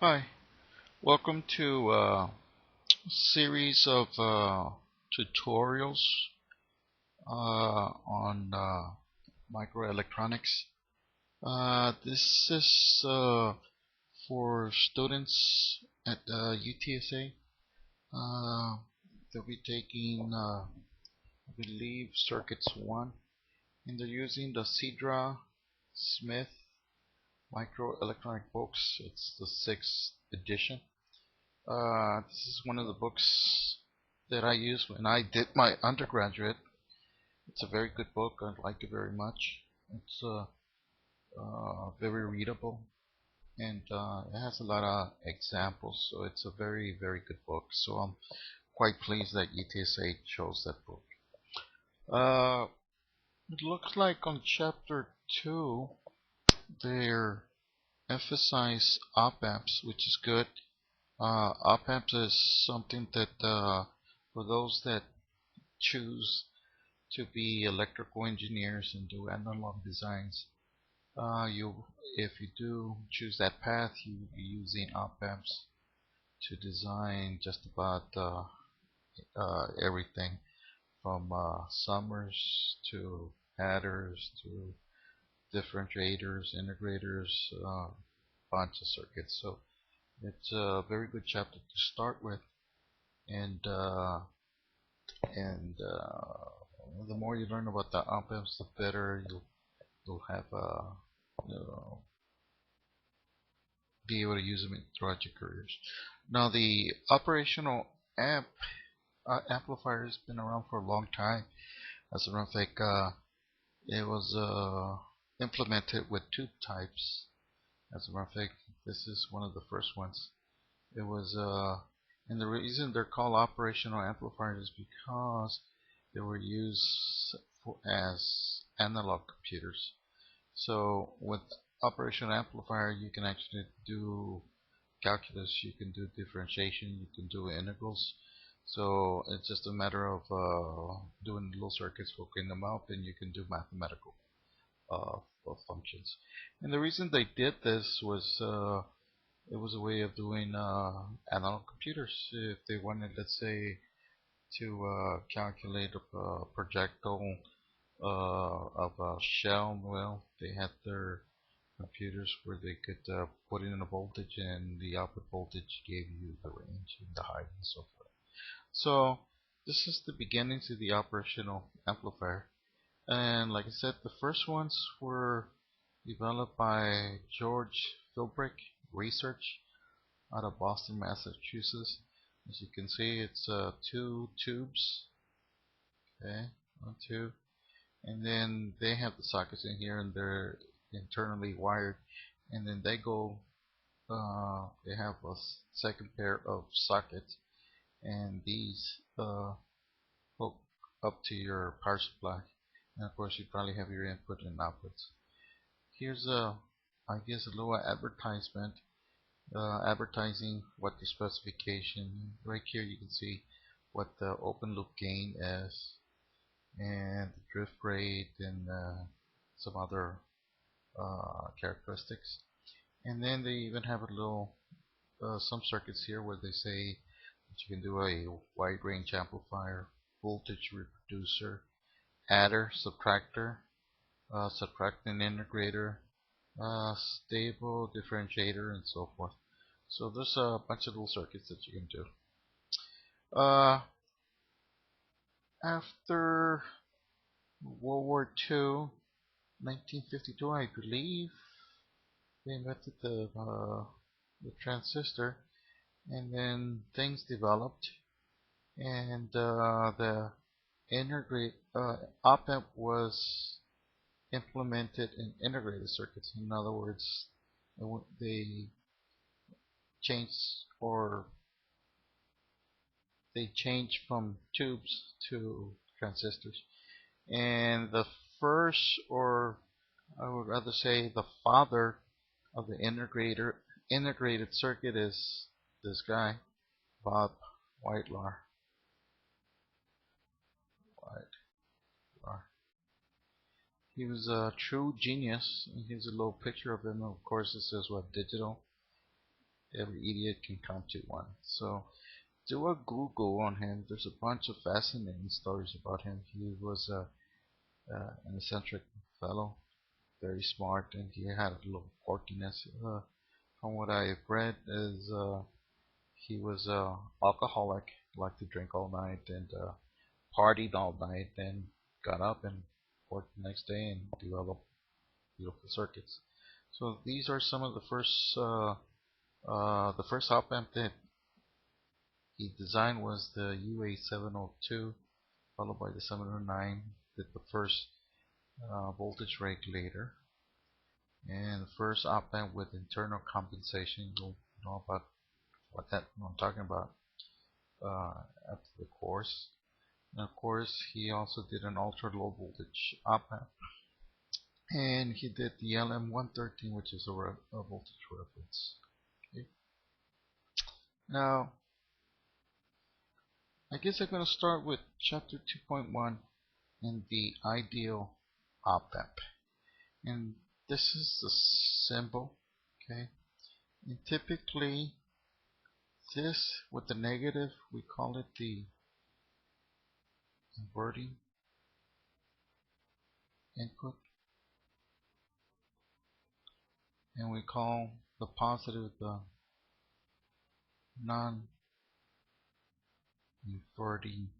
Hi, welcome to a series of tutorials on microelectronics. This is for students at UTSA. They'll be taking, I believe, Circuits 1, and they're using the Sedra-Smith microelectronic books. It's the 6th edition. This is one of the books that I used when I did my undergraduate. It's a very good book. I like it very much. It's very readable, and it has a lot of examples. So it's a very, very good book. So I'm quite pleased that UTSA chose that book. Uh, it looks like on chapter 2 they're emphasize op amps, which is good. Op amps is something that for those that choose to be electrical engineers and do analog designs, you if you do choose that path, you will be using op amps to design just about everything from summers to adders to differentiators, integrators, bunch of circuits. So it's a very good chapter to start with, and the more you learn about the op amps, the better you'll have you know, be able to use them throughout your careers. Now, the operational amplifier has been around for a long time. As a matter of fact, it was implemented with tube types. As a matter of fact, this is one of the first ones. It was, and the reason they're called operational amplifiers is because they were used as analog computers. So with operational amplifier, you can actually do calculus, you can do differentiation, you can do integrals. So it's just a matter of doing little circuits, hooking them up, and you can do mathematical uh, functions. And the reason they did this was it was a way of doing analog computers. If they wanted, let's say, to calculate a projectile of a shell, well, they had their computers where they could put in a voltage, and the output voltage gave you the range and the height and so forth. So this is the beginnings of the operational amplifier. And like I said, the first ones were developed by George Philbrick Research out of Boston, Massachusetts. As you can see, it's two tubes. Okay, one, two, and then they have the sockets in here, and they're internally wired. And then they have a second pair of sockets, and these hook up to your power supply. And of course, you probably have your input and outputs. Here's I guess, a little advertisement advertising what the specification. Right here you can see what the open loop gain is, and the drift rate, and some other characteristics. And then they even have a little some circuits here where they say that you can do a wide range amplifier, voltage reproducer, adder, subtractor, subtracting integrator, stable differentiator, and so forth. So there's a bunch of little circuits that you can do. After World War II, 1952, I believe, they invented the transistor, and then things developed, and the integrate op amp was implemented in integrated circuits. In other words, they changed or they changed from tubes to transistors. And the first, or I would rather say the father of the integrated circuit, is this guy, Bob Whitelar. Whitelar. He was a true genius. Here's a little picture of him. Of course, this is what digital. every idiot can come to one. So do a Google on him. There's a bunch of fascinating stories about him. He was an eccentric fellow, very smart, and he had a little quirkiness. From what I've read, is he was alcoholic, liked to drink all night and partied all night, then got up and worked the next day and developed beautiful circuits. So these are some of the first op amp that he designed was the UA702, followed by the 709. Did the first voltage regulator, and the first op amp with internal compensation. You'll know about what I'm talking about after the course. And of course, he also did an ultra low voltage op amp, and he did the LM113, which is a voltage reference. Okay. Now, I guess I'm going to start with chapter 2.1 and the ideal op amp. And this is the symbol, okay? And typically, this with the negative, we call it the inverting input, and we call the positive the non-inverting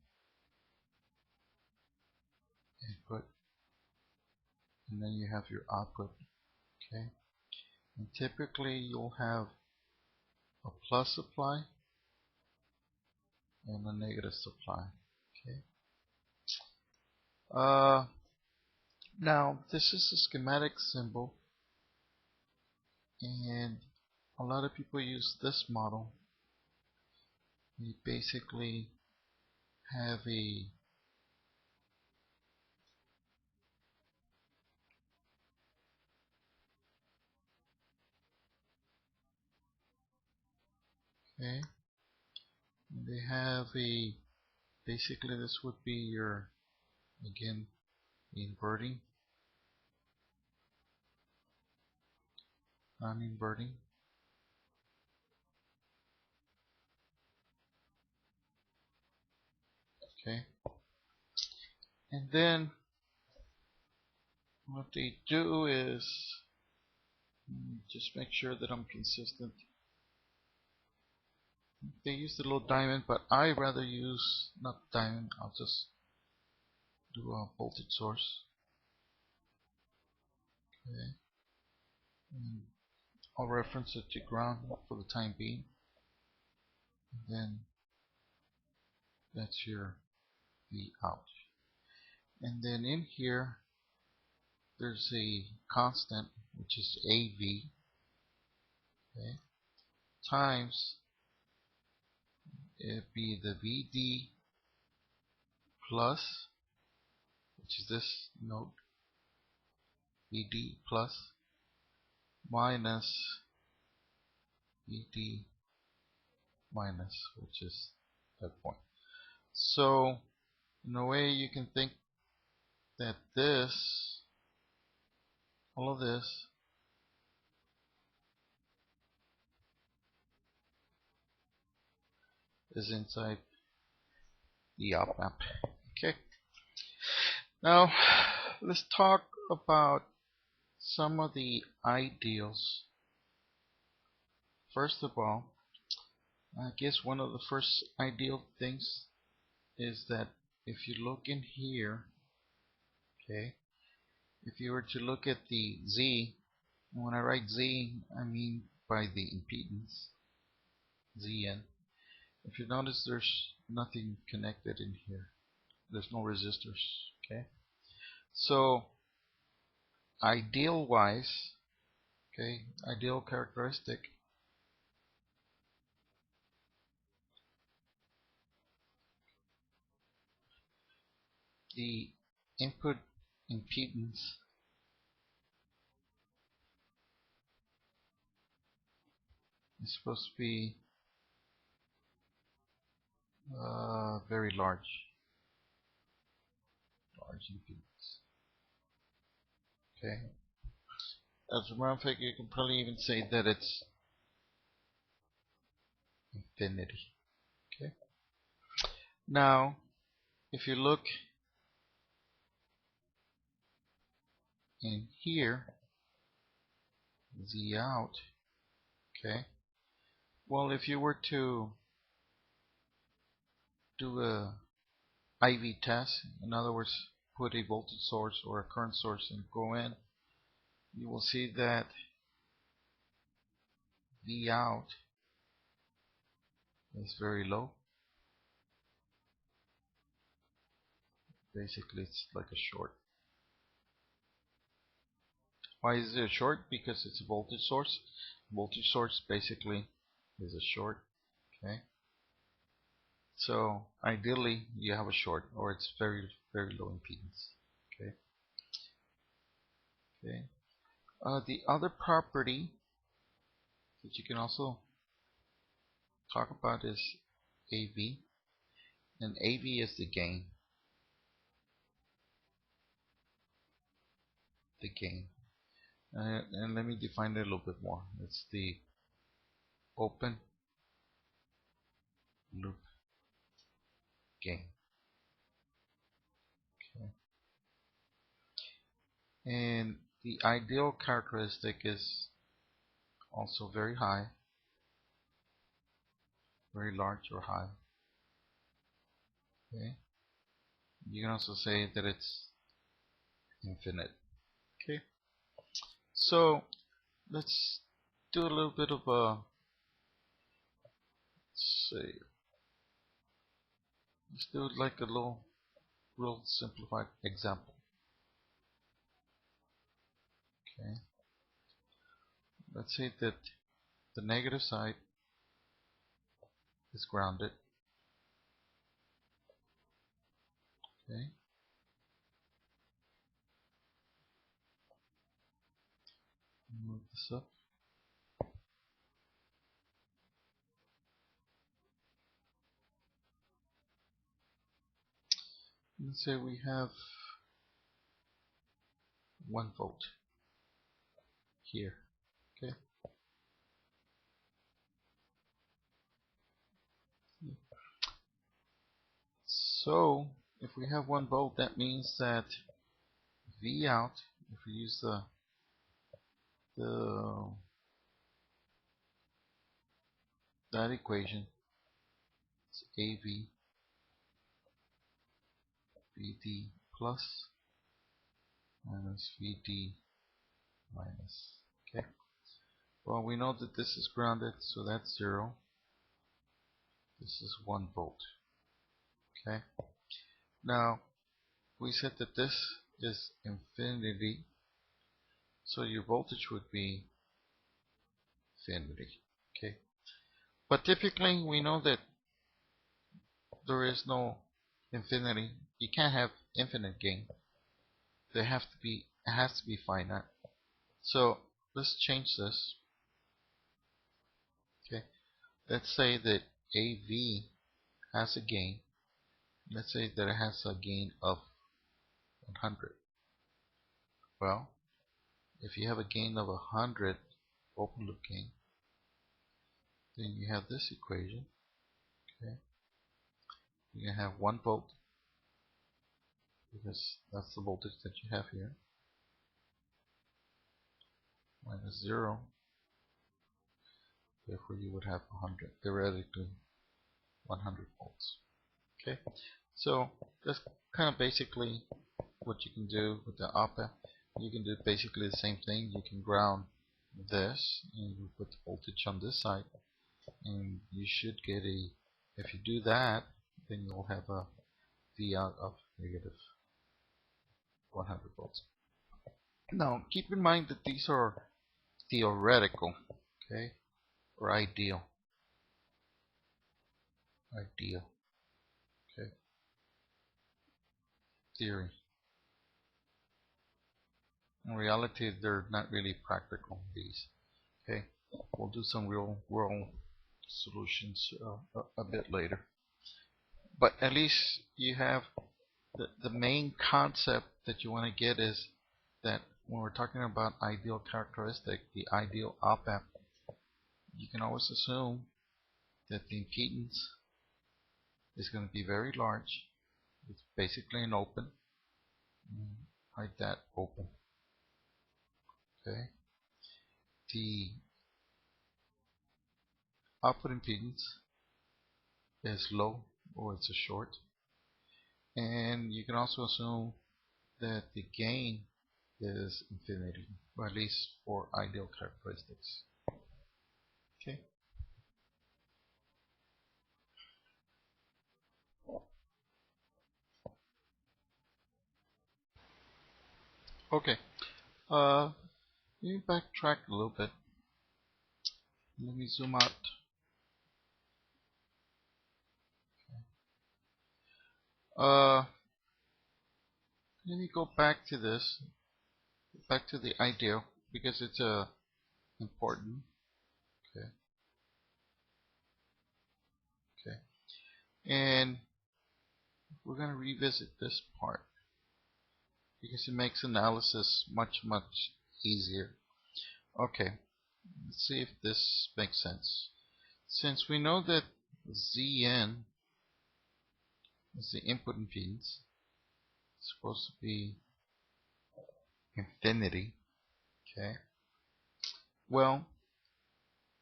input, and then you have your output, okay? And typically, you'll have a plus supply and a negative supply, okay? Now, this is a schematic symbol, and a lot of people use this model. We basically have a okay, they have a basically this would be your again inverting, non-inverting, okay, and then what they do is just make sure that I'm consistent. They use the little diamond, but I rather use not diamond. I'll just do a voltage source. Okay, and I'll reference it to ground for the time being. And then that's your V out. And then in here, there's a constant which is AV, okay, times it'd be the VD plus, which is this node, VD plus minus VD minus, which is that point. So in a way you can think that this, all of this, is inside the op amp. Okay. Now let's talk about some of the ideals. First of all, I guess one of the first ideal things is that if you look in here, okay, if you were to look at the Z, and when I write Z, I mean by the impedance, Zn. If you notice, there's nothing connected in here. There's no resistors, okay? So, ideal wise, okay, ideal characteristic, the input impedance is supposed to be very large impedance. Okay. As a matter of fact, you can probably even say that it's infinity. Okay. Now, if you look in here, Z out. Okay. Well, if you were to do a IV test, in other words, put a voltage source or a current source and go in, you will see that V out is very low. Basically, it's like a short. Why is it a short? Because it's a voltage source. Voltage source basically is a short. Okay. So ideally, you have a short, or it's very, very low impedance. Okay. Okay. The other property that you can also talk about is AV, and AV is the gain. The gain. And let me define it a little bit more. It's the open loop gain. Okay. And the ideal characteristic is also very high, very large or high. Okay. You can also say that it's infinite. Okay. So let's do a little bit of a let's do like a little real simplified example. Okay. Let's say that the negative side is grounded. Okay. Move this up. Let's say we have 1 volt here. Okay. So if we have 1 volt, that means that V out, if we use the that equation, it's AV VD plus minus VD minus. Okay. Well, we know that this is grounded, so that's 0. This is 1 volt. Okay. Now we said that this is infinity, so your voltage would be infinity. Okay. But typically we know that there is no infinity. You can't have infinite gain. It has to be finite. So let's change this. Okay. Let's say that AV has a gain. Let's say that it has a gain of 100. Well, if you have a gain of 100 open loop gain, then you have this equation. Okay. You can have 1 volt, because that's the voltage that you have here, minus 0. Therefore you would have 100, theoretically 100 volts. Okay, so that's kind of basically what you can do with the op-amp. You can do basically the same thing. You can ground this and you put the voltage on this side, and you should get a, if you do that, then you'll have a V out of negative 100 volts. Now keep in mind that these are theoretical, okay, or ideal. Okay, theory. In reality, they're not really practical, these. Okay, we'll do some real world solutions a bit later. But at least you have the main concept that you want to get is that when we're talking about ideal characteristic, the ideal op-amp, you can always assume that the impedance is going to be very large. It's basically an open. Hide that open. Okay. The output impedance is low, or it's a short. And you can also assume that the gain is infinity, or at least for ideal characteristics. Okay. Okay. Let me backtrack a little bit. Let me zoom out. Let me go back to this, back to the ideal, because it's important. Okay. Okay. And we're going to revisit this part because it makes analysis much easier. Okay. Let's see if this makes sense. Since we know that Zn is the input impedance, it's supposed to be infinity. Okay. Well,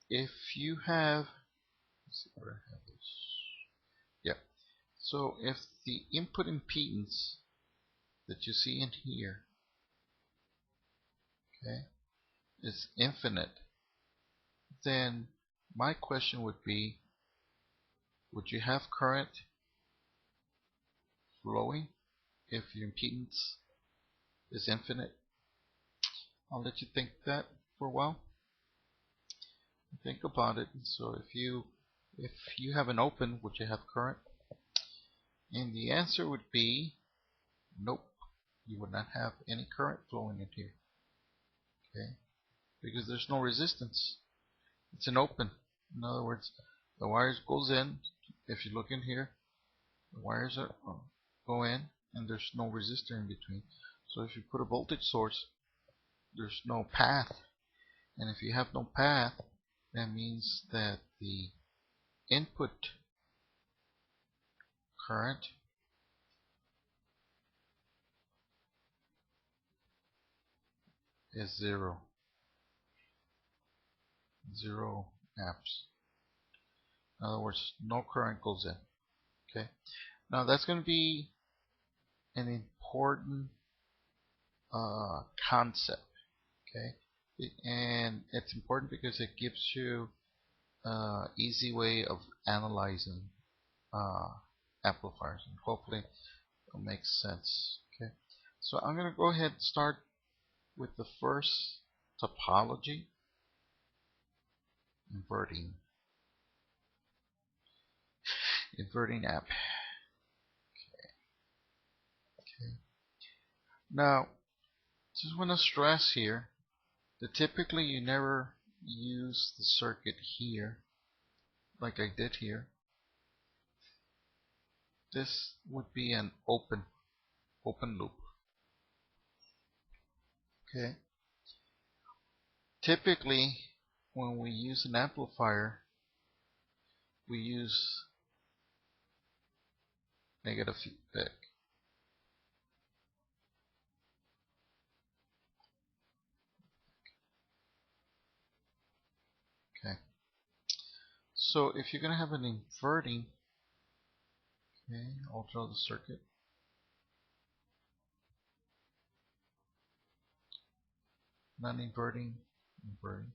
if you have, let's see where I have this. Yeah. So if the input impedance that you see in here, okay, is infinite, then my question would be, would you have current flowing if your impedance is infinite? I'll let you think that for a while. Think about it. So if you have an open, would you have current? And the answer would be nope. You would not have any current flowing in here. Okay? Because there's no resistance. It's an open. In other words, the wires goes in. If you look in here, the wires go in, and there's no resistor in between. So if you put a voltage source, there's no path. And if you have no path, that means that the input current is 0 amps. In other words, no current goes in. Okay. Now that's going to be an important concept. Okay. And it's important because it gives you an easy way of analyzing amplifiers, and hopefully it makes sense. Okay. So I'm going to go ahead and start with the first topology, inverting amp. Okay. Now, just want to stress here that typically you never use the circuit here like I did here. This would be an open loop. Okay. Typically, when we use an amplifier, we use negative feedback. Okay. So if you're going to have an inverting, okay, I'll draw the circuit. Non-inverting, inverting.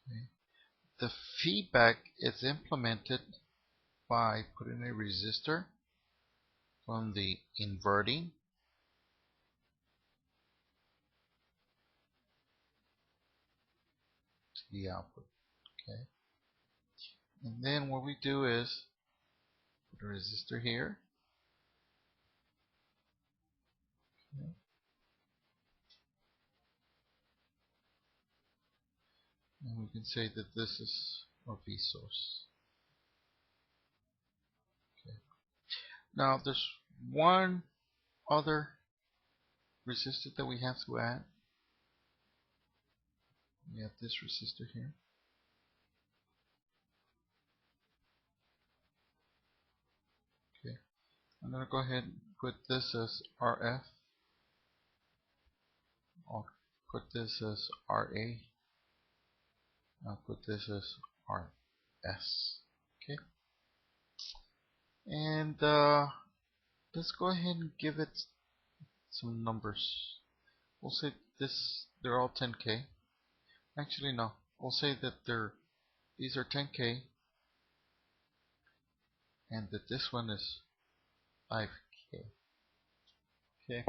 Okay. The feedback is implemented by putting a resistor from the inverting to the output. Okay. And then what we do is put a resistor here. Okay. And we can say that this is our V source. Okay. Now there's one other resistor that we have to add. We have this resistor here. I'm going to go ahead and put this as RF. I'll put this as RA. I'll put this as RS. Okay. And let's go ahead and give it some numbers. We'll say they're all 10K. Actually, no. We'll say that these are 10K and that this one is 5K. Okay.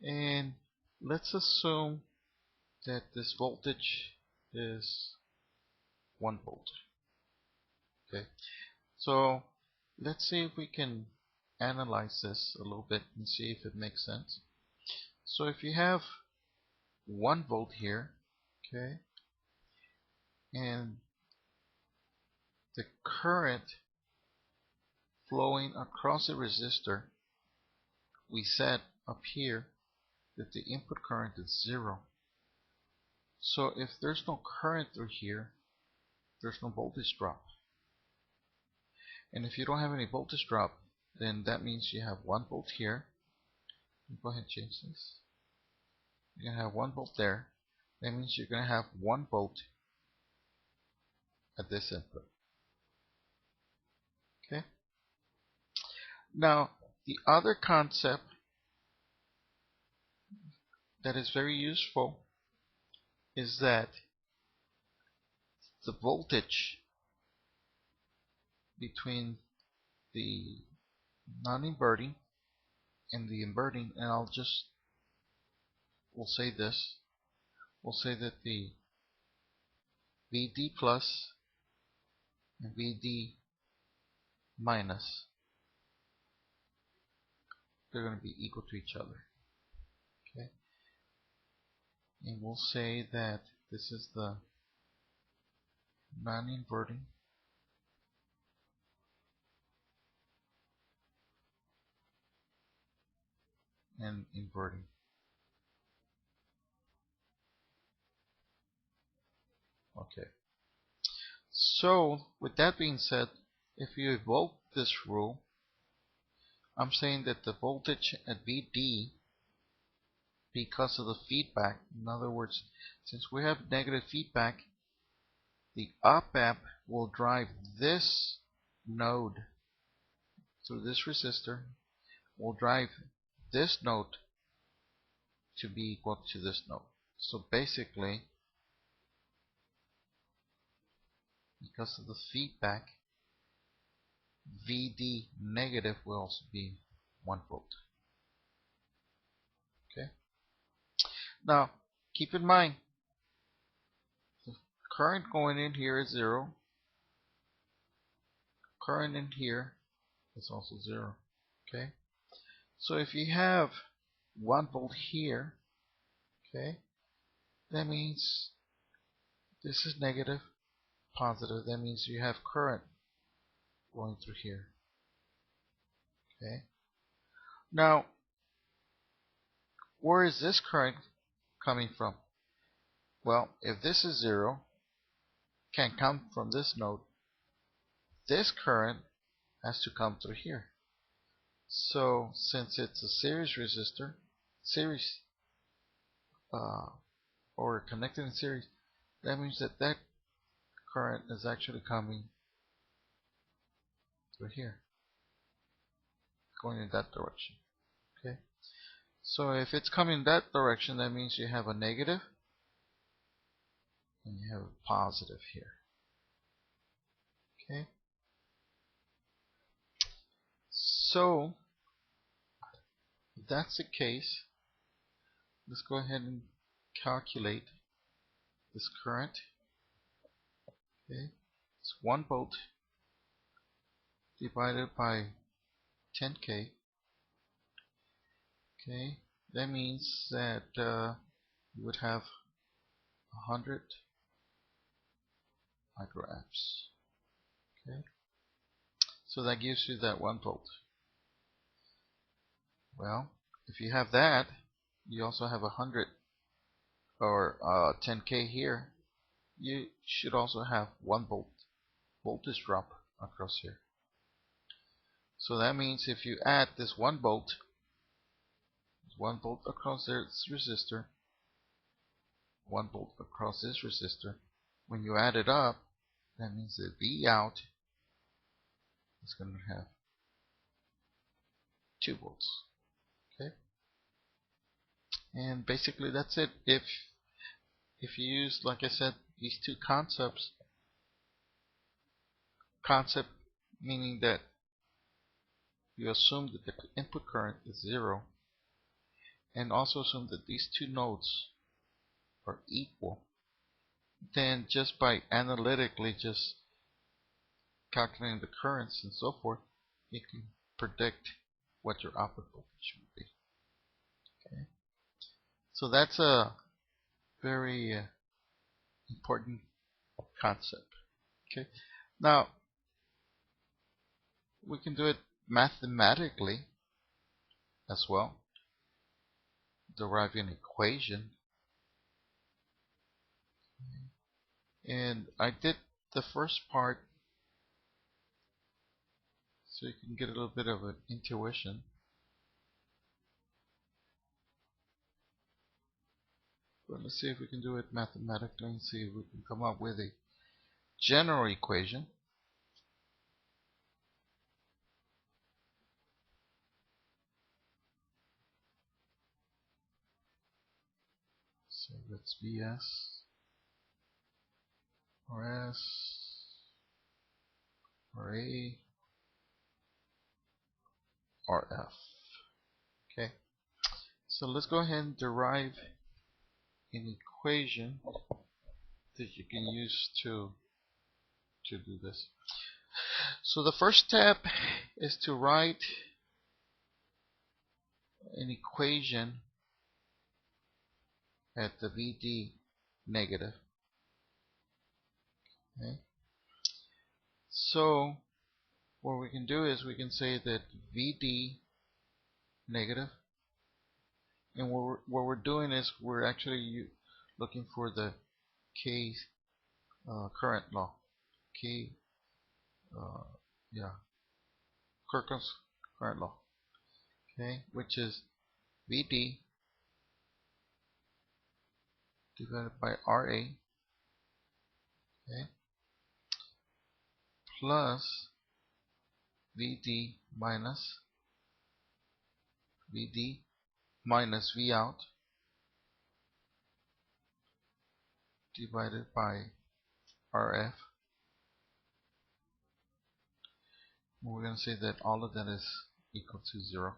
And let's assume that this voltage is 1 volt. Okay. So let's see if we can analyze this a little bit and see if it makes sense. So if you have 1 volt here, okay, and the current flowing across the resistor, we set up here that the input current is 0. So if there's no current through here, there's no voltage drop. And if you don't have any voltage drop, then that means you have 1 volt here. Go ahead and change this. You're going to have 1 volt there. That means you're going to have 1 volt at this input. Okay. Now, the other concept that is very useful is that the voltage between the non-inverting and the inverting, and we'll say this, we'll say that the VD plus and VD minus, they're going to be equal to each other. Okay, and we'll say that this is the non-inverting and inverting. Okay, so with that being said, if you evoke this rule, I'm saying that the voltage at VD, because of the feedback, in other words, since we have negative feedback, the op-amp will drive this node through this resistor, will drive this node to be equal to this node. So basically, because of the feedback, VD negative will also be 1 volt. Okay. Now, keep in mind, the current going in here is 0. Current in here is also 0. Okay. So if you have 1 volt here, okay, that means this is negative, positive. That means you have current going through here. Okay. Now, where is this current coming from? Well, if this is 0, can come from this node. This current has to come through here. So since it's a series resistor, or connected in series, that means that that current is actually coming through here, going in that direction. Okay. So if it's coming in that direction, that means you have a negative and you have a positive here. Okay. So if that's the case, let's go ahead and calculate this current. Okay. It's 1 volt divided by 10K. Okay. That means that you would have 100 microamps. Okay. So that gives you that 1 volt. Well, if you have that, you also have 100 or 10K here. You should also have 1 volt voltage drop across here. So that means if you add this 1 volt across this resistor, 1 volt across this resistor, when you add it up, that means that V out is going to have 2 volts. Okay, and basically that's it. If you use, like I said, these two concepts, concept meaning that you assume that the input current is 0, and also assume that these two nodes are equal, then just by analytically just calculating the currents and so forth, you can predict what your output voltage would be. Okay, so that's a very important concept. Okay, now we can do it mathematically as well, derive an equation, and I did the first part so you can get a little bit of an intuition. But let's see if we can do it mathematically and see if we can come up with a general equation. So that's Vs, Rs, Ra, Rf. Okay, so let's go ahead and derive an equation that you can use to do this. So the first step is to write an equation at the Vd negative. Okay, so what we can do is we can say that Vd negative, and what we're doing is we're actually looking for the K current law, K Kirchhoff's current law, okay, which is Vd divided by Ra, okay, plus Vd minus V out divided by Rf. We're going to say that all of that is equal to 0.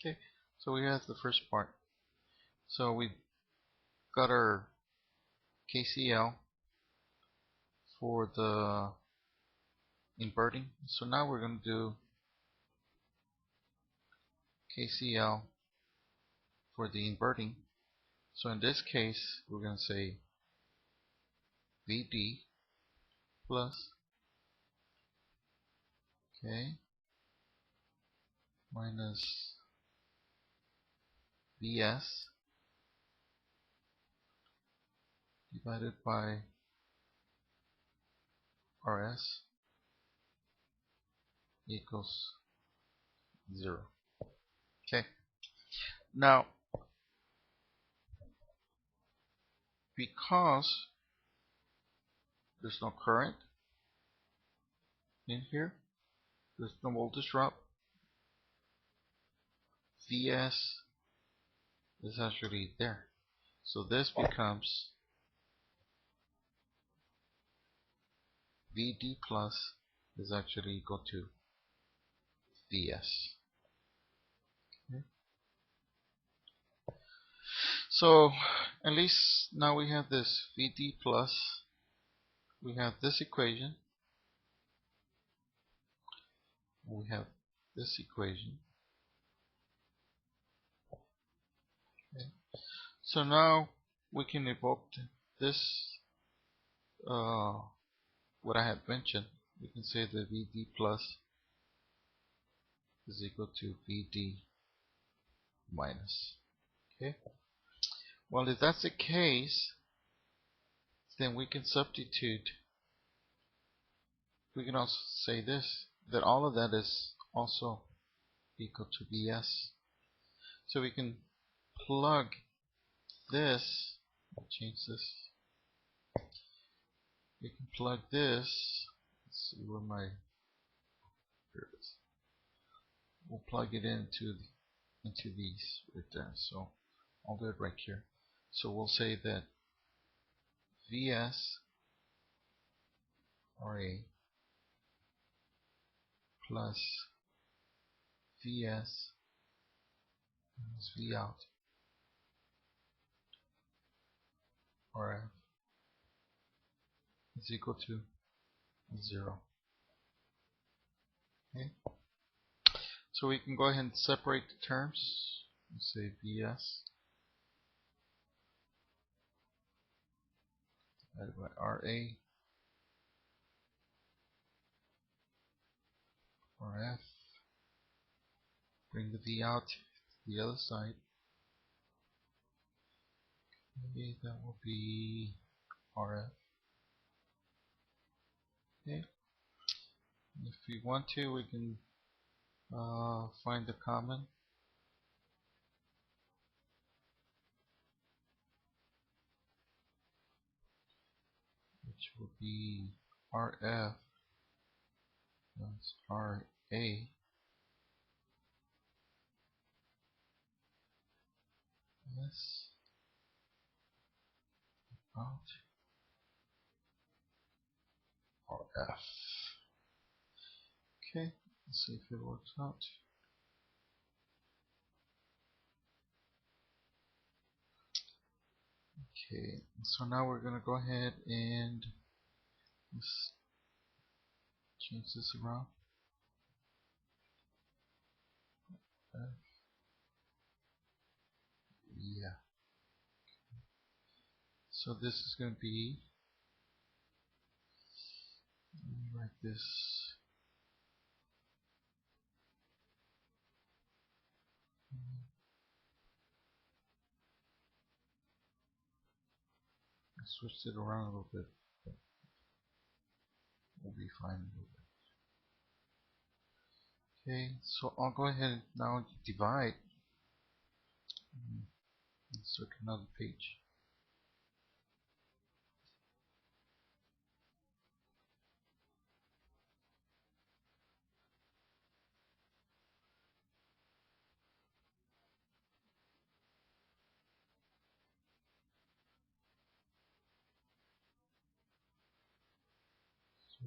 Okay, so we have the first part. So we got our KCL for the inverting. So now we're going to do KCL for the inverting. So in this case, we're going to say Vd plus, okay, minus Vs divided by Rs equals 0. Okay, now because there's no current in here, there's no voltage drop, Vs is actually there. So this becomes Vd plus is actually equal to Vs. Okay. So at least now we have this Vd plus, we have this equation, we have this equation. Okay. So now we can evoke this, what I had mentioned. We can say that Vd plus is equal to Vd minus. Okay. Well, if that's the case, then we can substitute. We can also say this, that all of that is also equal to Vs. So we can plug this, I'll change this, we can plug this, let's see where my, here it is. We'll plug it into these right there. So I'll do it right here. So we'll say that Vs RA plus Vs minus Vout RF is equal to 0. Okay. So we can go ahead and separate the terms. Let's say Vs divided by RA RF. Bring the V out to the other side. Maybe that will be RF. Okay. If we want to, we can find the common. Which will be RF plus RA plus out RF. Okay, let's see if it works out. Okay, so now we're going to go ahead and let's change this around. Yeah. So this is going to be, let me write this. I switched it around a little bit. We'll be fine a little bit. Okay, so I'll go ahead and now divide. Insert another page. So,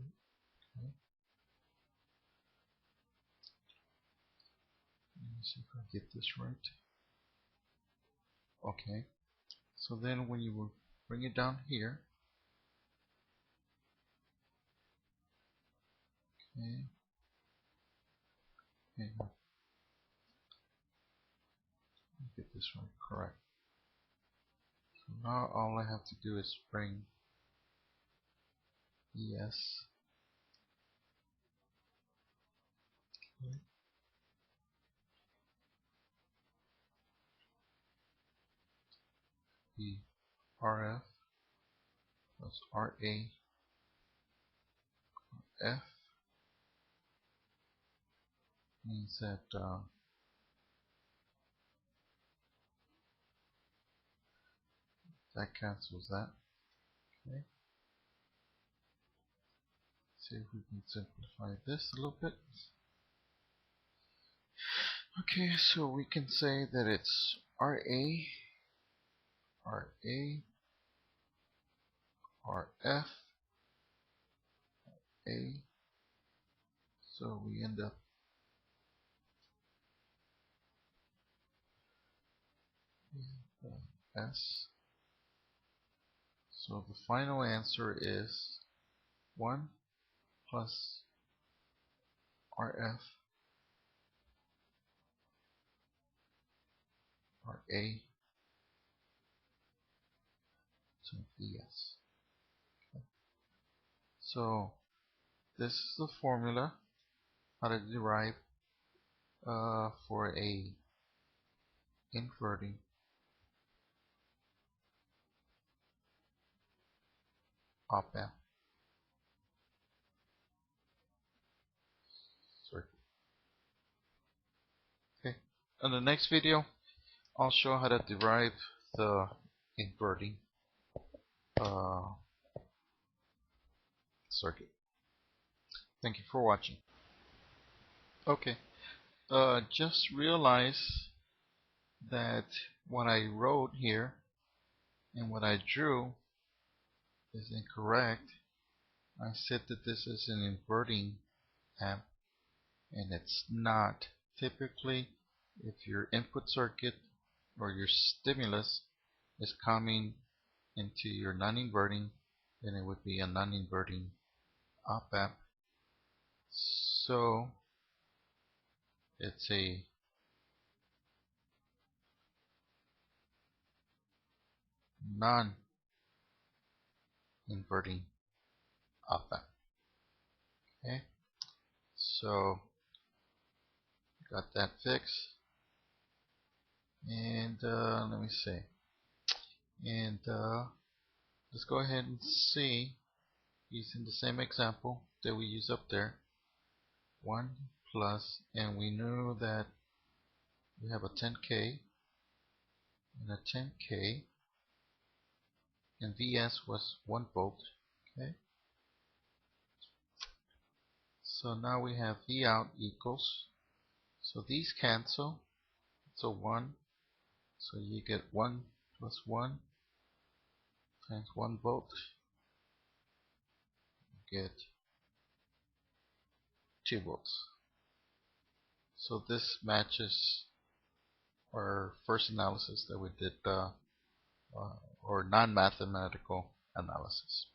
okay. Let me see if I get this right. Okay. So then when you will bring it down here, okay, okay, let me get this right, correct. So now all I have to do is bring ES, okay, the RF plus RA F means that that cancels that. Okay. See if we can simplify this a little bit. Okay, so we can say that it's RA, RF, A. So we end up with S. So the final answer is 1 plus RF RA to VS. Okay. So this is the formula how to derive for a inverting op-amp circuit. In the next video, I'll show how to derive the inverting uh, circuit. Thank you for watching. Okay, just realize that what I wrote here and what I drew is incorrect. I said that this is an inverting amp, and it's not. Typically, if your input circuit or your stimulus is coming into your non-inverting, then it would be a non-inverting op amp. So it's a non-inverting op amp. Okay, so got that fixed, and let me see, and let's go ahead and see using the same example that we use up there. 1 plus, and we knew that we have a 10K and a 10K, and Vs was 1 volt. Okay, so now we have V out equals, so these cancel, so 1, so you get 1 plus 1 times 1 volt, you get 2 volts. So this matches our first analysis that we did, or non-mathematical analysis.